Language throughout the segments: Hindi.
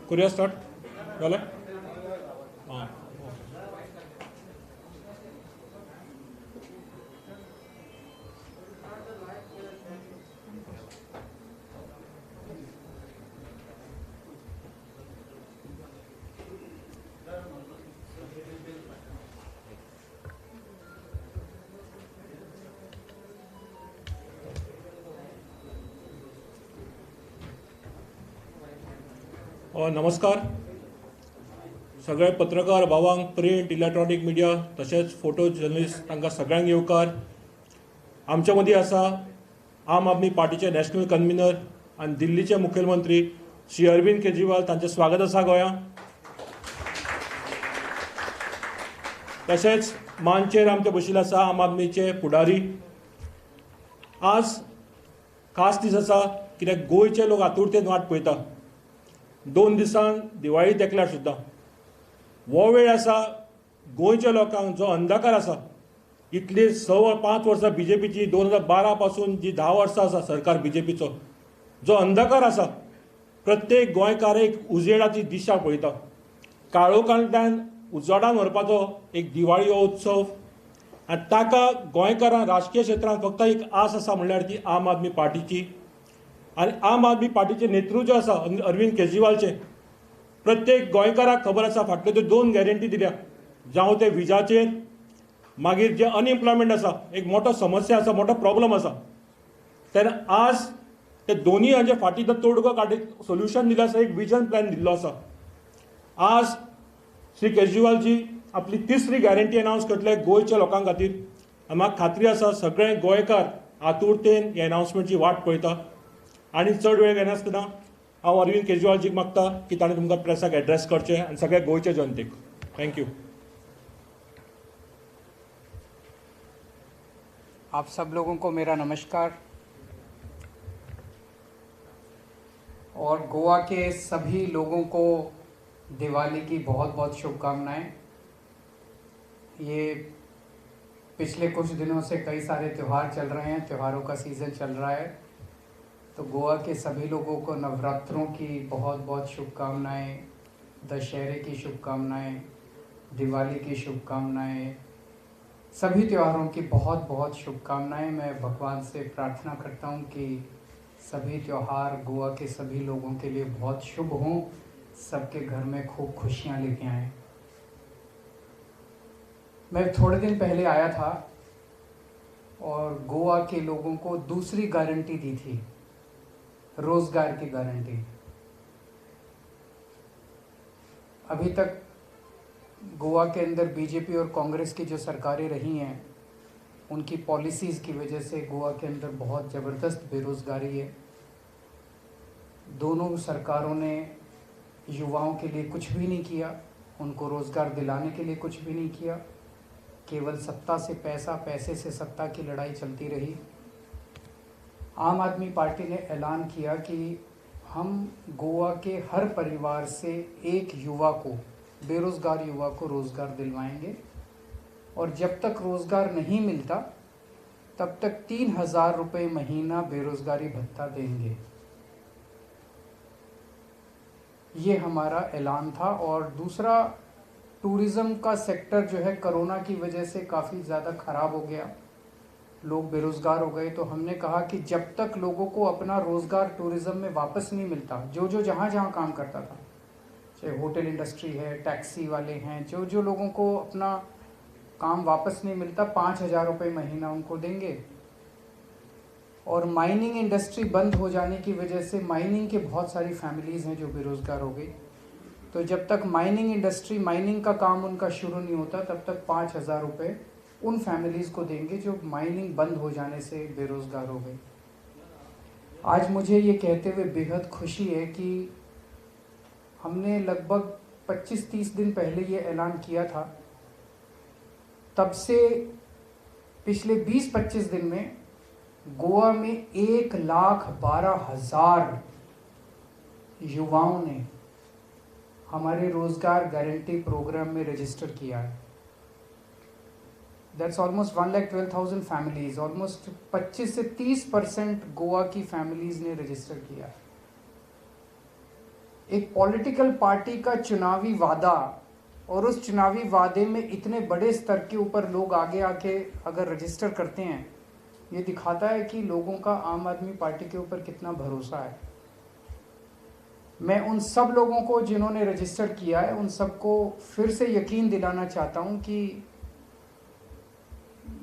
करूया स्टार्ट झालं हां. नमस्कार सगळे पत्रकार भावांक, प्रिंट इलेक्ट्रॉनिक मिडिया तशेंच फोटो जर्नलिस्ट तांकां सगळ्यांक येवकार. आमच्या मदीं आसा आम आदमी पार्टीचे नॅशनल कन्व्हिनर आनी दिल्लीचे मुखेलमंत्री श्री अरविंद केजरीवाल. तांचें स्वागत आसा गोंयांत. तशेंच मानचेर आमचे बशिल्ले आसा आम आदमीचे फुडारी. आज खास दीस आसा कित्याक गोंयचे लोक आतुरतेन वाट पळयता. 2 दिसान दिवाळी तेकल्यार सुद्दां हो वेळ आसा गोंयच्या लोकांक जो अंधकार आसा इतली 5 वर्सां BJPची 2012 पासून जी 10 वर्सां आसा सरकार BJPचो जो अंधकार आसा प्रत्येक गोंयकार एक उजेडाची दिशा पळयता. काळोखांतल्यान उजवाडान व्हरपाचो एक दिवाळी हो उत्सव आनी ताका गोंयकारांक राजकीय क्षेत्रांत फक्त एक आस आसा म्हणल्यार ती आम आदमी पार्टीची. आनी आम आदमी पार्टीचे नेतृत्व आसा अरविंद केजरीवालचे प्रत्येक गोंयकाराक खबर आसा फाटल्यो त्यो 2 गॅरंटी दिल्या. जावं ते विजाचेर मागीर जे अनएम्प्लॉयमेंट आसा एक मोठो समस्या आसा मोठो प्रॉब्लम आसा तेन्ना आज ते दोनी हांचे फाटी तो तोडगो काडीत सोल्युशन दिलें आसा. एक विजन प्लॅन दिल्लो आसा. आज श्री केजरीवालजी आपली 3री गॅरंटी अनावन्स करतले गोंयच्या लोकां खातीर. आनी म्हाका खात्री आसा सगळे गोंयकार आतुरतेन हे अनावन्समेंटची वाट पळयता. आनी चड वेळ घेनासतना हांव अरविंद केजरीवालजीक मागता की ताणें तुमकां प्रेसाक एड्रेस करचें आनी सगळ्या गोंयच्या जनतेक. थँक्यू. आप सब लोगों को मेरा नमस्कार और गोवा के सभी लोगों को दिवाली की बहुत बहुत शुभकामनाएं. ये पिछले कुछ दिनों से कई सारे त्यौहार चल रहे हैं, त्योहारों का सीज़न चल रहा है, तो गोवा के सभी लोगों को नवरात्रों की बहुत बहुत शुभकामनाएं, दशहरे की शुभकामनाएं, दिवाली की शुभकामनाएं, सभी त्योहारों की बहुत बहुत शुभकामनाएं. मैं भगवान से प्रार्थना करता हूं कि सभी त्यौहार गोवा के सभी लोगों के लिए बहुत शुभ हों, सबके घर में खूब खुशियां लेके आएँ. मैं थोड़े दिन पहले आया था और गोवा के लोगों को दूसरी गारंटी दी थी, रोजगार की गारंटी. अभी तक गोवा के अंदर बीजेपी और कांग्रेस की जो सरकारें रही हैं उनकी पॉलिसीज़ की वजह से गोवा के अंदर बहुत ज़बरदस्त बेरोज़गारी है. दोनों सरकारों ने युवाओं के लिए कुछ भी नहीं किया, उनको रोज़गार दिलाने के लिए कुछ भी नहीं किया. केवल सत्ता से पैसा, पैसे से सत्ता की लड़ाई चलती रही. आम आदमी पार्टी ने ऐलान किया कि हम गोवा के हर परिवार से एक युवा को, बेरोज़गार युवा को रोज़गार दिलवाएंगे और जब तक रोज़गार नहीं मिलता तब तक 3,000 रुपये महीना बेरोज़गारी भत्ता देंगे. ये हमारा ऐलान था. और दूसरा, टूरिज़्म का सेक्टर जो है कोरोना की वजह से काफ़ी ज़्यादा ख़राब हो गया, लोग बेरोज़गार हो गए. तो हमने कहा कि जब तक लोगों को अपना रोज़गार टूरिज़्म में वापस नहीं मिलता, जो जो जहाँ जहाँ काम करता था, चाहे होटल इंडस्ट्री है, टैक्सी वाले हैं, जो जो लोगों को अपना काम वापस नहीं मिलता, 5,000 रुपये महीना उनको देंगे. और माइनिंग इंडस्ट्री बंद हो जाने की वजह से माइनिंग के बहुत सारी फैमिलीज़ हैं जो बेरोज़गार हो गई. तो जब तक माइनिंग इंडस्ट्री, माइनिंग का काम उनका शुरू नहीं होता, तब तक 5,000 रुपये उन फैमिलीज़ को देंगे जो माइनिंग बंद हो जाने से बेरोज़गार हो गई। आज मुझे ये कहते हुए बेहद खुशी है कि हमने लगभग 25-30 दिन पहले ये ऐलान किया था, तब से पिछले 20-25 दिन में गोवा में 1,12,000 युवाओं ने हमारे रोजगार गारंटी प्रोग्राम में रजिस्टर किया है। दैट्स ऑलमोस्ट 1,12,000 फैमिलीज, ऑलमोस्ट 25 से 30% गोवा की फैमिलीज ने रजिस्टर किया है। एक पॉलिटिकल पार्टी का चुनावी वादा, और उस चुनावी वादे में इतने बड़े स्तर के ऊपर लोग आगे आके अगर रजिस्टर करते हैं, ये दिखाता है कि लोगों का आम आदमी पार्टी के ऊपर कितना भरोसा है। मैं उन सब लोगों को जिन्होंने रजिस्टर किया है, उन सबको फिर से यकीन दिलाना चाहता हूं कि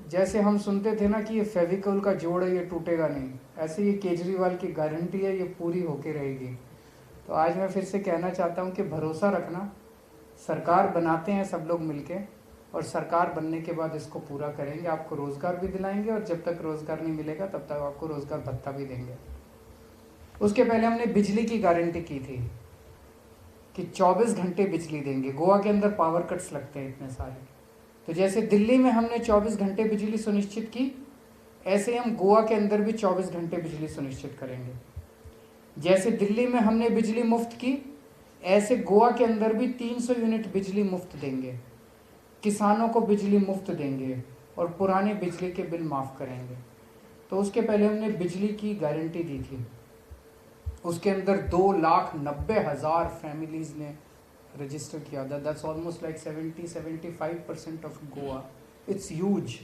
जैसे हम सुनते थे ना कि ये फेविकोल का जोड़ है, ये टूटेगा नहीं, ऐसे ये केजरीवाल की गारंटी है, ये पूरी होके रहेगी। तो आज मैं फिर से कहना चाहता हूं कि भरोसा रखना, सरकार बनाते हैं सब लोग मिलके, और सरकार बनने के बाद इसको पूरा करेंगे, आपको रोज़गार भी दिलाएंगे, और जब तक रोज़गार नहीं मिलेगा तब तक आपको रोज़गार भत्ता भी देंगे। उसके पहले हमने बिजली की गारंटी की थी कि 24 घंटे बिजली देंगे। गोवा के अंदर पावर कट्स लगते हैं इतने सारे, तो जैसे दिल्ली में हमने 24 घंटे बिजली सुनिश्चित की, ऐसे हम गोवा के अंदर भी 24 घंटे बिजली सुनिश्चित करेंगे। जैसे दिल्ली में हमने बिजली मुफ्त की, ऐसे गोवा के अंदर भी 300 यूनिट बिजली मुफ्त देंगे, किसानों को बिजली मुफ्त देंगे, और पुराने बिजली के बिल माफ़ करेंगे। तो उसके पहले हमने बिजली की गारंटी दी थी, उसके अंदर 2,90,000 फैमिलीज़ ने रजिस्टर किया था। That's almost like 70-75% of Goa. It's huge.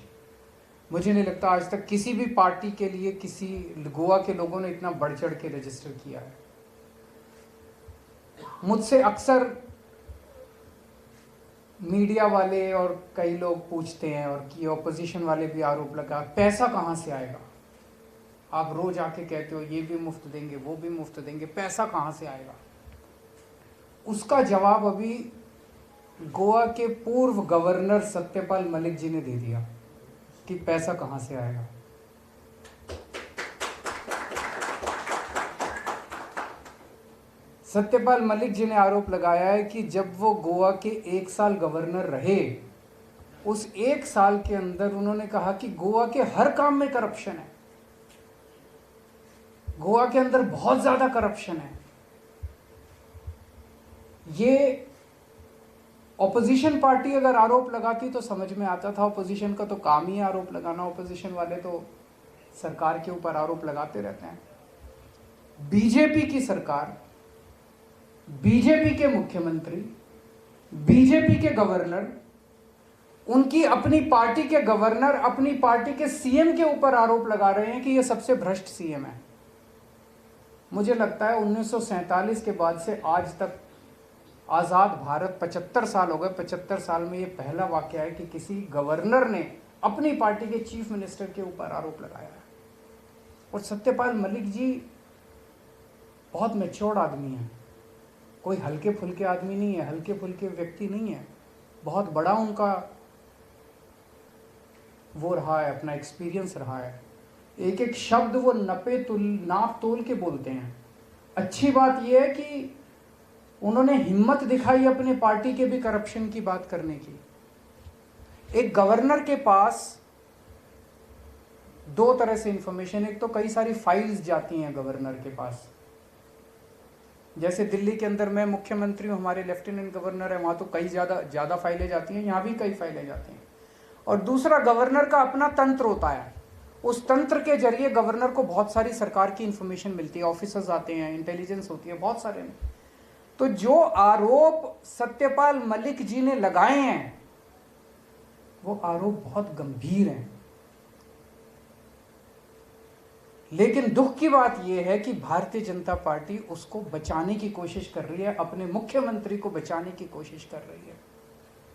मुझे नहीं लगता आज तक किसी भी पार्टी के लिए किसी गोवा के लोगों ने इतना बढ़ चढ़ के रजिस्टर किया है। मुझसे अक्सर मीडिया वाले और कई लोग पूछते हैं, और कि ऑपोजिशन वाले भी आरोप लगा, पैसा कहाँ से आएगा? आप रोज आके कहते हो ये भी मुफ्त देंगे, वो भी मुफ्त देंगे, पैसा कहाँ से आएगा? उसका जवाब अभी गोवा के पूर्व गवर्नर सत्यपाल मलिक जी ने दे दिया कि पैसा कहाँ से आएगा। सत्यपाल मलिक जी ने आरोप लगाया है कि जब वो गोवा के 1 साल गवर्नर रहे, उस 1 साल के अंदर उन्होंने कहा कि गोवा के हर काम में करप्शन है, गोवा के अंदर बहुत ज्यादा करप्शन है। ये ऑपोजिशन पार्टी अगर आरोप लगाती तो समझ में आता था, ऑपोजिशन का तो काम ही आरोप लगाना, ऑपोजिशन वाले तो सरकार के ऊपर आरोप लगाते रहते हैं। बीजेपी की सरकार, बीजेपी के मुख्यमंत्री, बीजेपी के गवर्नर, उनकी अपनी पार्टी के गवर्नर अपनी पार्टी के सीएम के ऊपर आरोप लगा रहे हैं कि यह सबसे भ्रष्ट सीएम है। मुझे लगता है 1947 के बाद से आज तक आज़ाद भारत 75 साल हो गए, 75 साल में ये पहला वाकया है कि किसी गवर्नर ने अपनी पार्टी के चीफ मिनिस्टर के ऊपर आरोप लगाया है। और सत्यपाल मलिक जी बहुत मैच्योर्ड आदमी हैं, कोई हल्के फुल्के आदमी नहीं है, हल्के फुल्के व्यक्ति नहीं है। बहुत बड़ा उनका वो रहा है, अपना एक्सपीरियंस रहा है। एक एक शब्द वो नाप तोल के बोलते हैं। अच्छी बात यह है कि उन्होंने हिम्मत दिखाई अपने पार्टी के भी करप्शन की बात करने की। एक गवर्नर के पास दो तरह से इंफॉर्मेशन, एक तो कई सारी फाइल्स जाती हैं गवर्नर के पास, जैसे दिल्ली के अंदर मैं मुख्यमंत्री हूँ, हमारे लेफ्टिनेंट गवर्नर है, वहाँ तो कई ज़्यादा फाइलें जाती हैं, यहाँ भी कई फाइलें जाती हैं। और दूसरा, गवर्नर का अपना तंत्र होता है, उस तंत्र के जरिए गवर्नर को बहुत सारी सरकार की इंफॉर्मेशन मिलती है, ऑफिसर्स आते हैं, इंटेलिजेंस होती है, बहुत सारे। तो जो आरोप सत्यपाल मलिक जी ने लगाए हैं वो आरोप बहुत गंभीर हैं। लेकिन दुख की बात यह है कि भारतीय जनता पार्टी उसको बचाने की कोशिश कर रही है, अपने मुख्यमंत्री को बचाने की कोशिश कर रही है।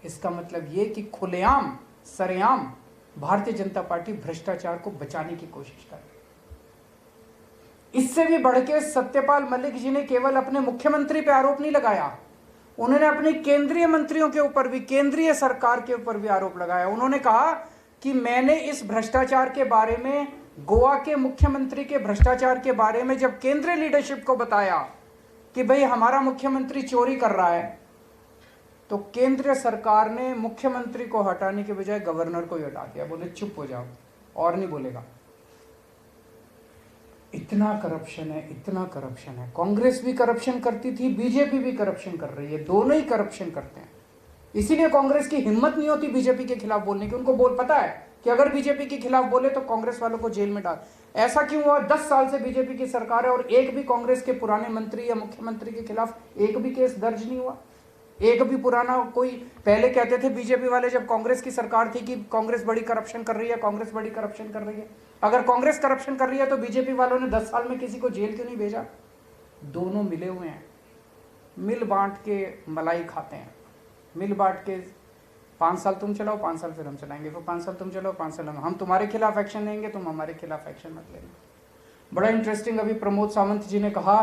इसका मतलब यह कि खुलेआम सरेआम भारतीय जनता पार्टी भ्रष्टाचार को बचाने की कोशिश कर रही है। इससे भी बढ़ के सत्यपाल मलिक जी ने केवल अपने मुख्यमंत्री पे आरोप नहीं लगाया, उन्होंने अपने केंद्रीय मंत्रियों के ऊपर भी, केंद्रीय सरकार के ऊपर भी आरोप लगाया। उन्होंने कहा कि मैंने इस भ्रष्टाचार के बारे में, गोवा के मुख्यमंत्री के भ्रष्टाचार के बारे में जब केंद्रीय लीडरशिप को बताया कि भाई हमारा मुख्यमंत्री चोरी कर रहा है, तो केंद्र सरकार ने मुख्यमंत्री को हटाने के बजाय गवर्नर को ही हटा दिया। बोले चुप हो जाओ और नहीं बोलेगा। इतना करप्शन है, इतना करप्शन है। कांग्रेस भी करप्शन करती थी, बीजेपी भी करप्शन कर रही है, दोनों ही करप्शन करते हैं। इसीलिए कांग्रेस की हिम्मत नहीं होती बीजेपी के खिलाफ बोलने की। उनको पता है कि अगर बीजेपी के खिलाफ बोले तो कांग्रेस वालों को जेल में डाल। ऐसा क्यों हुआ? 10 साल से बीजेपी की सरकार है और एक भी कांग्रेस के पुराने मंत्री या मुख्यमंत्री के खिलाफ एक भी केस दर्ज नहीं हुआ। एक भी पुराना कोई, पहले कहते थे बीजेपी वाले जब कांग्रेस की सरकार थी कि कांग्रेस बड़ी करप्शन कर रही है, कांग्रेस बड़ी करप्शन कर रही है। अगर कांग्रेस करप्शन कर रही है तो बीजेपी वालों ने 10 साल में किसी को जेल क्यों नहीं भेजा? दोनों मिले हुए हैं, मिल बांट के मलाई खाते हैं। मिल बांट के 5 साल तुम चलाओ, 5 साल फिर हम चलाएंगे, फिर 5 साल तुम चलाओ, 5 साल हम तुम्हारे खिलाफ एक्शन लेंगे, तुम हमारे खिलाफ एक्शन मत लेना। बड़ा इंटरेस्टिंग, अभी प्रमोद सावंत जी ने कहा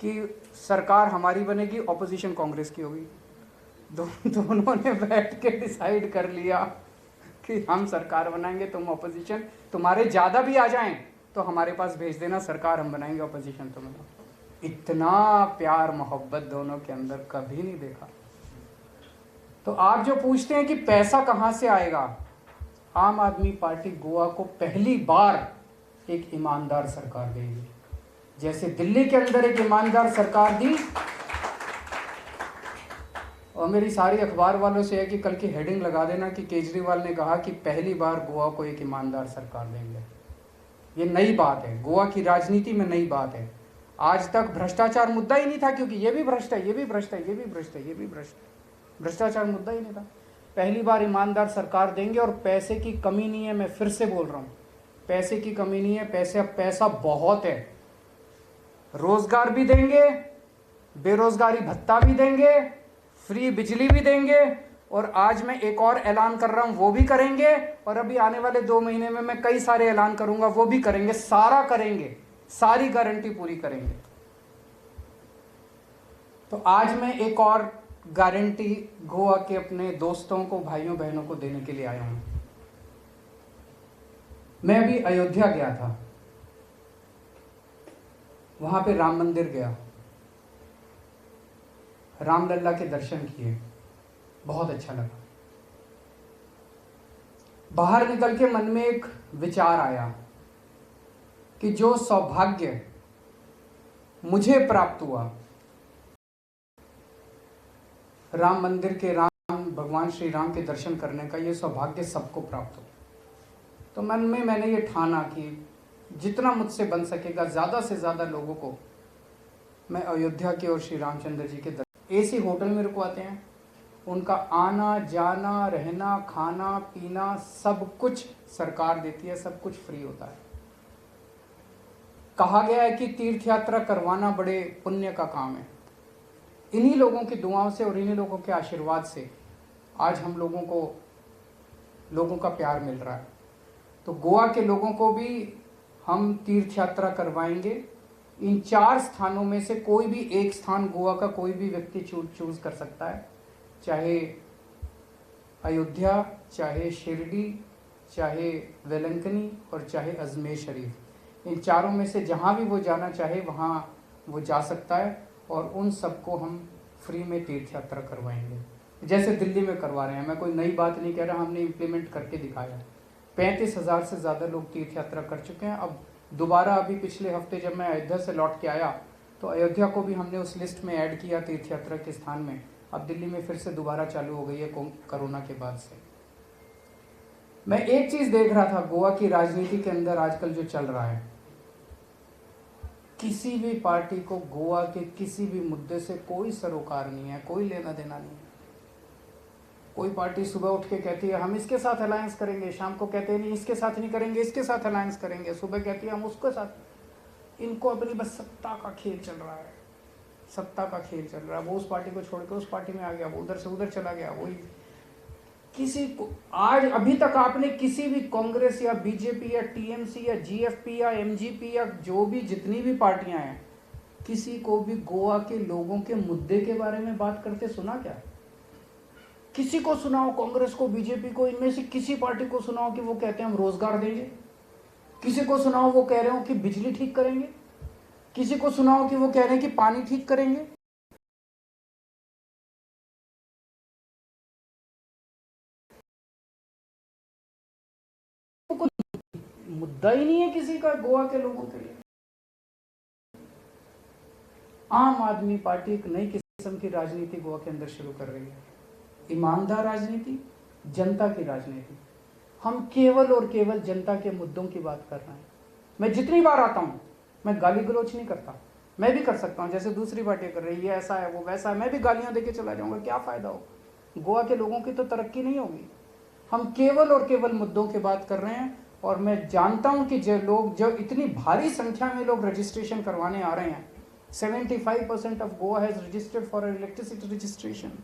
कि सरकार हमारी बनेगी, ऑपोजिशन कांग्रेस की होगी। दोनों ने बैठ के डिसाइड कर लिया कि हम सरकार बनाएंगे, तुम ऑपोजिशन, तुम्हारे ज्यादा भी आ जाएं तो हमारे पास भेज देना, सरकार हम बनाएंगे, ऑपोजिशन तुम बनाओ। इतना प्यार मोहब्बत दोनों के अंदर कभी नहीं देखा। तो आप जो पूछते हैं कि पैसा कहां से आएगा, आम आदमी पार्टी गोवा को पहली बार एक ईमानदार सरकार देगी। जैसे दिल्ली के अंदर एक ईमानदार सरकार दी, और मेरी सारी अखबार वालों से है कि कल की हेडिंग लगा देना कि केजरीवाल ने कहा कि पहली बार गोवा को एक ईमानदार सरकार देंगे। ये नई बात है, गोवा की राजनीति में नई बात है। आज तक भ्रष्टाचार मुद्दा ही नहीं था, क्योंकि ये भी भ्रष्ट है, ये भी भ्रष्ट है, ये भी भ्रष्ट है, ये भी भ्रष्ट है, भ्रष्टाचार मुद्दा ही नहीं था। पहली बार ईमानदार सरकार देंगे और पैसे की कमी नहीं है। मैं फिर से बोल रहा हूँ, पैसे की कमी नहीं है, पैसा बहुत है। रोजगार भी देंगे, बेरोजगारी भत्ता भी देंगे, फ्री बिजली भी देंगे, और आज मैं एक और ऐलान कर रहा हूं वो भी करेंगे, और अभी आने वाले 2 महीने में मैं कई सारे ऐलान करूंगा वो भी करेंगे। सारा करेंगे, सारी गारंटी पूरी करेंगे। तो आज मैं एक और गारंटी गोवा के अपने दोस्तों को, भाइयों बहनों को देने के लिए आया हूं। मैं अभी अयोध्या गया था, वहां पे राम मंदिर गया, रामलला के दर्शन किए, बहुत अच्छा लगा। बाहर निकल के मन में एक विचार आया कि जो सौभाग्य मुझे प्राप्त हुआ राम मंदिर के, राम भगवान श्री राम के दर्शन करने का, ये सौभाग्य सबको प्राप्त हो। तो मन में मैंने ये ठाना कि जितना मुझसे बन सकेगा ज़्यादा से ज़्यादा लोगों को मैं अयोध्या के और श्री रामचंद्र जी के एसी होटल में रुकवाते हैं। उनका आना जाना, रहना, खाना पीना सब कुछ सरकार देती है, सब कुछ फ्री होता है। कहा गया है कि तीर्थ यात्रा करवाना बड़े पुण्य का काम है। इन्हीं लोगों की दुआओं से और इन्हीं लोगों के आशीर्वाद से आज हम लोगों का प्यार मिल रहा है। तो गोवा के लोगों को भी हम तीर्थ यात्रा करवाएंगे। इन 4 स्थानों में से कोई भी एक स्थान गोवा का कोई भी व्यक्ति चूज कर सकता है, चाहे अयोध्या, चाहे शिरडी, चाहे वेलंकनी और चाहे अजमेर शरीफ। इन 4 में से जहां भी वो जाना चाहे वहां वो जा सकता है, और उन सबको हम फ्री में तीर्थ यात्रा करवाएंगे जैसे दिल्ली में करवा रहे हैं। मैं कोई नई बात नहीं कह रहा, हमने इम्प्लीमेंट करके दिखाया। 35,000 से ज़्यादा लोग तीर्थ यात्रा कर चुके हैं। अब दोबारा अभी पिछले हफ्ते जब मैं अयोध्या से लौट के आया तो अयोध्या को भी हमने उस लिस्ट में ऐड किया तीर्थ यात्रा के स्थान में। अब दिल्ली में फिर से दोबारा चालू हो गई है कोरोना के बाद से। मैं एक चीज़ देख रहा था गोवा की राजनीति के अंदर आजकल जो चल रहा है, किसी भी पार्टी को गोवा के किसी भी मुद्दे से कोई सरोकार नहीं है, कोई लेना देना नहीं है। कोई पार्टी सुबह उठ के कहती है हम इसके साथ अलायंस करेंगे, शाम को कहते हैं नहीं इसके साथ नहीं करेंगे, इसके साथ अलायंस करेंगे, सुबह कहती है हम उसके साथ। इनको अपनी बस सत्ता का खेल चल रहा है, सत्ता का खेल चल रहा है। वो उस पार्टी को छोड़ के उस पार्टी में आ गया, वो उधर से उधर चला गया। वही किसी को आज अभी तक आपने किसी भी कांग्रेस या बीजेपी या टीएमसी या जीएफपी या एमजीपी या जो भी जितनी भी पार्टियां हैं, किसी को भी गोवा के लोगों के मुद्दे के बारे में बात करते सुना क्या? किसी को सुनाओ, कांग्रेस को, बीजेपी को, इनमें से किसी पार्टी को सुनाओ कि वो कहते हैं हम रोजगार देंगे? किसी को सुनाओ वो कह रहे हो कि बिजली ठीक करेंगे? किसी को सुनाओ कि वो कह रहे हैं कि पानी ठीक करेंगे? मुद्दा ही नहीं है किसी का गोवा के लोगों के लिए। आम आदमी पार्टी एक नई किस्म की राजनीति गोवा के अंदर शुरू कर रही है, ईमानदार राजनीति, जनता की राजनीति। हम केवल और केवल जनता के मुद्दों की बात कर रहे हैं। मैं जितनी बार आता हूं, मैं गाली गलौज नहीं करता। मैं भी कर सकता हूं जैसे दूसरी पार्टियां कर रही है, ऐसा है वो वैसा है, मैं भी गालियां देके चला जाऊंगा, क्या फायदा होगा? गोवा के लोगों की तो तरक्की नहीं होगी। हम केवल और केवल मुद्दों की बात कर रहे हैं। और मैं जानता हूं कि जो इतनी भारी संख्या में लोग रजिस्ट्रेशन करवाने आ रहे हैं, 75% of Goa has registered for our electricity registration.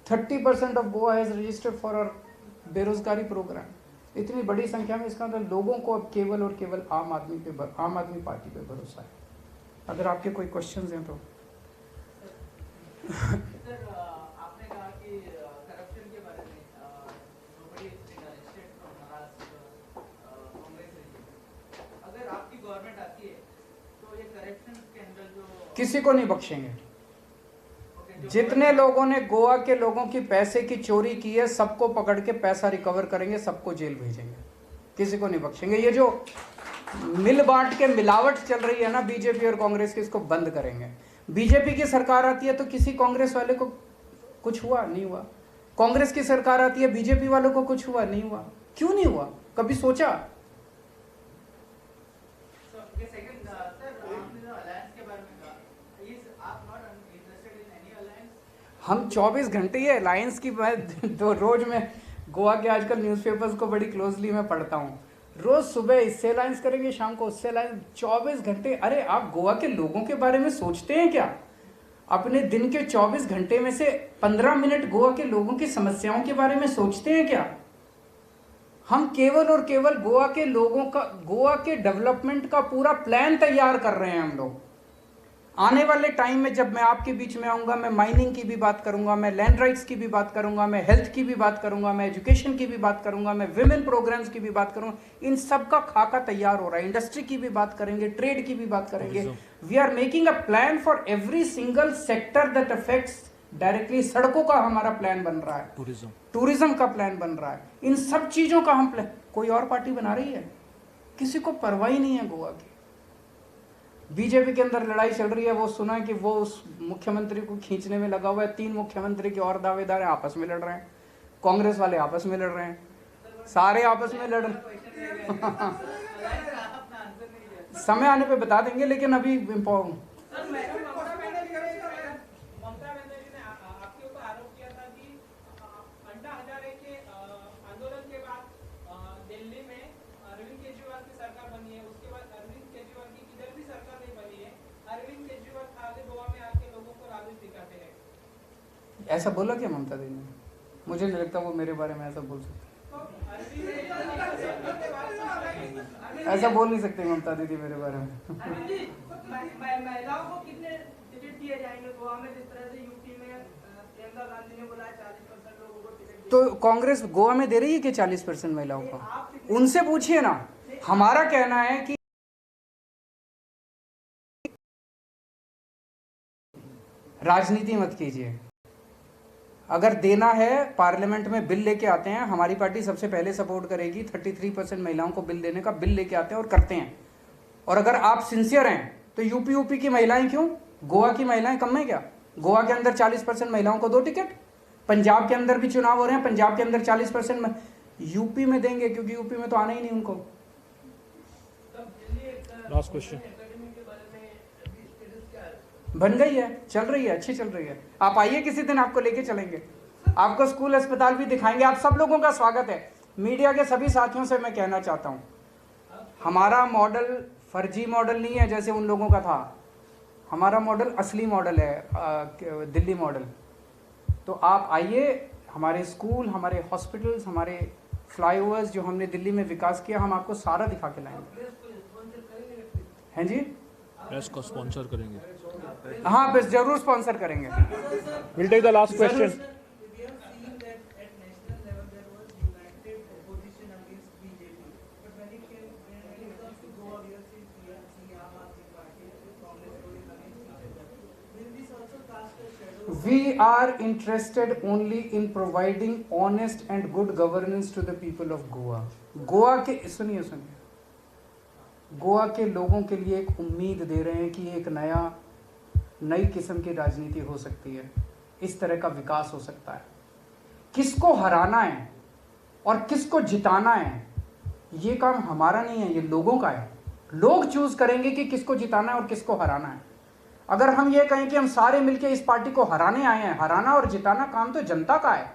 30% of Goa has registered for our बेरोजगारी प्रोग्राम। इतनी बड़ी संख्या में इसका मतलब लोगों को अब केवल और केवल आम आदमी पार्टी पे भरोसा है। अगर आपके कोई क्वेश्चंस हैं तो। सर, आपने कहा कि करप्शन के बारे में nobody is being arrested from Maharashtra Congress regime। अगर आपकी गवर्नमेंट आती है तो ये करप्शन स्कैंडल जो किसी को नहीं बख्शेंगे। जितने लोगों ने गोवा के लोगों की पैसे की चोरी की है, सबको पकड़ के पैसा रिकवर करेंगे, सबको जेल भेजेंगे, किसी को नहीं बख्शेंगे। ये जो मिल बांट के मिलावट चल रही है ना बीजेपी और कांग्रेस की, इसको बंद करेंगे। बीजेपी की सरकार आती है तो किसी कांग्रेस वाले को कुछ हुआ नहीं हुआ, कांग्रेस की सरकार आती है बीजेपी वालों को कुछ हुआ नहीं हुआ। क्यों नहीं हुआ? कभी सोचा? हम 24 घंटे ये अलायंस की तो रोज में गोवा के आजकल न्यूज़पेपर्स को बड़ी क्लोजली मैं पढ़ता हूँ। रोज सुबह इससे अलायंस करेंगे, शाम को उससे अलायंस, 24 घंटे। अरे आप गोवा के लोगों के बारे में सोचते हैं क्या? अपने दिन के 24 घंटे में से 15 मिनट गोवा के लोगों की समस्याओं के बारे में सोचते हैं क्या? हम केवल और केवल गोवा के लोगों का, गोवा के डेवलपमेंट का पूरा प्लान तैयार कर रहे हैं हम लोग। आने वाले टाइम में जब मैं आपके बीच में आऊंगा, मैं माइनिंग की भी बात करूंगा, मैं लैंड राइट्स की भी बात करूंगा, मैं हेल्थ की भी बात करूंगा, मैं एजुकेशन की भी बात करूंगा, मैं विमेन प्रोग्राम्स की भी बात करूंगा। इन सब का खाका तैयार हो रहा है। इंडस्ट्री की भी बात करेंगे, ट्रेड की भी बात करेंगे। We are making a plan for every single sector that affects directly. सड़कों का हमारा प्लान बन रहा है, टूरिज्म का प्लान बन रहा है, इन सब चीजों का हम प्लान। कोई और पार्टी बना रही है? किसी को परवाह ही नहीं है गोवा की। बीजेपी के अंदर लड़ाई चल रही है, वो सुना है कि वो उस मुख्यमंत्री को खींचने में लगा हुआ है। 3 मुख्यमंत्री के और दावेदार आपस में लड़ रहे हैं, कांग्रेस वाले आपस में लड़ रहे हैं, सारे आपस में लड़ रहे समय आने पे बता देंगे, लेकिन अभी ऐसा बोला क्या ममता दीदी ने? मुझे नहीं लगता वो मेरे बारे में ऐसा बोल सकते। ऐसा बोल नहीं सकते ममता दीदी मेरे बारे में। महिलाओं को कितने टिकट दिए जाएंगे गोवा में, जिस तरह से यूपी में प्रियंका गांधी ने बोला 40% लोगों को टिकट? तो कांग्रेस गोवा में दे रही है कि 40% महिलाओं को? उनसे पूछिए ना। हमारा कहना है कि राजनीति मत कीजिए। अगर देना है, पार्लियामेंट में बिल लेके आते हैं, हमारी पार्टी सबसे पहले सपोर्ट करेगी। 33% महिलाओं को बिल देने का, बिल लेके आते हैं और करते हैं। और अगर आप सिंसियर हैं तो यूपी की महिलाएं क्यों, गोवा की महिलाएं कम है क्या? गोवा के अंदर 40% महिलाओं को 2 टिकट। पंजाब के अंदर भी चुनाव हो रहे हैं, पंजाब के अंदर 40%, यूपी में देंगे क्योंकि यूपी में तो आना ही नहीं उनको। Last question. बन गई है, चल रही है, अच्छी चल रही है। आप आइए किसी दिन, आपको लेके चलेंगे, आपको स्कूल अस्पताल भी दिखाएंगे। आप सब लोगों का स्वागत है। मीडिया के सभी साथियों से मैं कहना चाहता हूं, हमारा मॉडल फर्जी मॉडल नहीं है जैसे उन लोगों का था। हमारा मॉडल असली मॉडल है, दिल्ली मॉडल। तो आप आइए, हमारे स्कूल, हमारे हॉस्पिटल्स, हमारे फ्लाईओवर्स जो हमने दिल्ली में विकास किया, हम आपको सारा दिखा के लाएंगे। हैं जी? प्रेस को स्पॉन्सर करेंगे। हाँ, बस जरूर स्पॉन्सर करेंगे। Will take the last question. We have seen that at national level there was united opposition against BJP, but when it comes to Goa, we have seen TRC, Aam Aadmi Party, Congress going against each other. Will this also cast a shadow? We are interested only in providing honest and good governance to the people of Goa. Goa के सुनिए गोवा के लोगों के लिए एक उम्मीद दे रहे हैं कि एक नई किस्म की राजनीति हो सकती है, इस तरह का विकास हो सकता है। किसको हराना है और किसको जिताना है, ये काम हमारा नहीं है, ये लोगों का है। लोग चूज करेंगे कि किसको जिताना है और किसको हराना है। अगर हम ये कहें कि हम सारे मिलकर इस पार्टी को हराने आए हैं, हराना और जिताना काम तो जनता का है,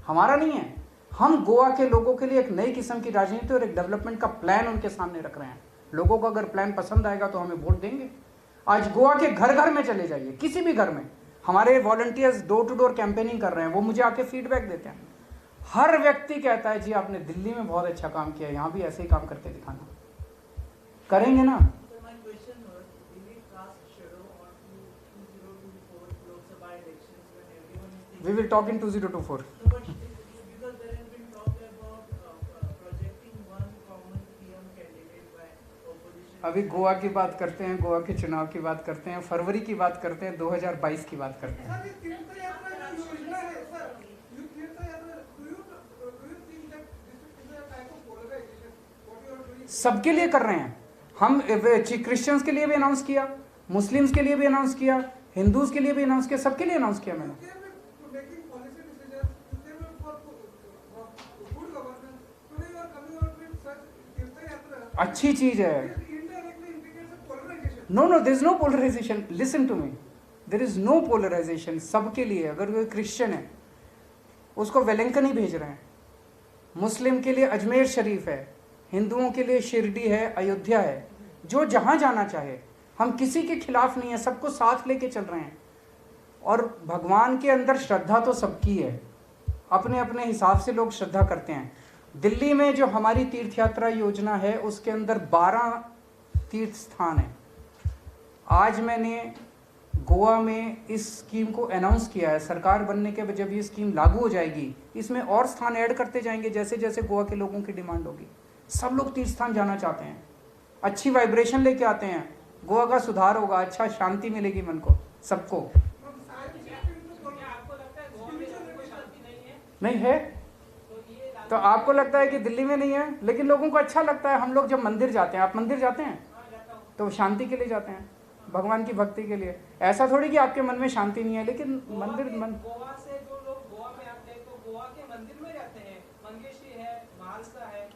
हमारा नहीं है। हम गोवा के लोगों के लिए एक नई किस्म की राजनीति और एक डेवलपमेंट का प्लान उनके सामने रख रहे हैं। लोगों को अगर प्लान पसंद आएगा तो हमें वोट देंगे। आज गोवा के घर घर में चले जाइए, किसी भी घर में हमारे volunteers door to door campaigning कर रहे हैं, वो मुझे आके फीडबैक देते हैं। हर व्यक्ति कहता है जी आपने दिल्ली में बहुत अच्छा काम किया, यहाँ भी ऐसे ही काम करके दिखाना। करेंगे ना। So my question was, will it cast shadow on 2024 Lok Sabha elections when everyone is thinking? We will talk in 2024. No, but because there has been talk about projecting one common PM candidate by opposition. अभी गोवा की बात करते हैं, गोवा के चुनाव की बात करते हैं, फरवरी की बात करते हैं, 2022 की बात करते हैं। सर, ये तीर्थयात्रा की योजना है सर, ये तीर्थयात्रा, do you think that this is a type of polarization what you are doing? सबके लिए कर रहे हैं हम। क्रिश्चियंस के लिए भी अनाउंस किया, मुस्लिम्स के लिए भी अनाउंस किया, हिंदूज के लिए भी अनाउंस किया, सबके लिए अनाउंस किया मैंने। You came with making policy decisions, you came with for good governance. Today you are coming out with such तीर्थयात्रा. अच्छी चीज है। This indirectly indicates a polarization. No there is no polarization, listen to me, there is no polarization. सबके लिए, अगर कोई क्रिश्चियन है उसको वेलिंगटन ही भेज रहे हैं, मुस्लिम के लिए अजमेर शरीफ है, हिंदुओं के लिए शिरडी है, अयोध्या है, जो जहां जाना चाहे। हम किसी के खिलाफ नहीं है, सबको साथ लेके चल रहे हैं। और भगवान के अंदर श्रद्धा तो सबकी है, अपने अपने हिसाब से लोग श्रद्धा करते हैं। दिल्ली में जो हमारी तीर्थ यात्रा योजना है उसके अंदर 12 तीर्थ स्थान है। आज मैंने गोवा में इस स्कीम को अनाउंस किया है। सरकार बनने के बाद जब ये स्कीम लागू हो जाएगी, इसमें और स्थान ऐड करते जाएंगे जैसे जैसे गोवा के लोगों की डिमांड होगी। सब लोग तीर्थ स्थान जाना चाहते हैं, अच्छी वाइब्रेशन लेके आते हैं, गोवा का सुधार होगा, अच्छा शांति मिलेगी मन को, सबको। नहीं है तो आपको लगता है कि दिल्ली में नहीं है, लेकिन लोगों को अच्छा लगता है। हम लोग जब मंदिर जाते हैं, आप मंदिर जाते हैं तो शांति के लिए जाते हैं, भगवान की भक्ति के लिए। ऐसा थोड़ी कि आपके मन में शांति नहीं है, लेकिन मंदिर गोवा से जो लोग गोवा में आते हैं तो गोवा के मंदिर में जाते हैं, मंगेशी है, महालसा है।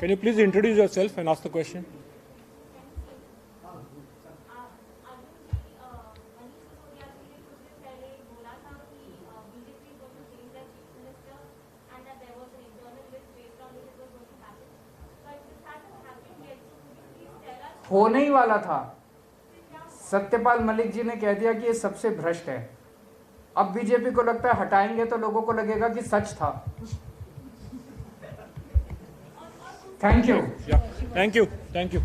Can you please introduce yourself and ask the question? होने ही वाला था। सत्यपाल मलिक जी ने कह दिया कि ये सबसे भ्रष्ट है। अब बीजेपी को लगता है हटाएंगे तो लोगों को लगेगा कि सच था। Thank you. Yeah. Thank you.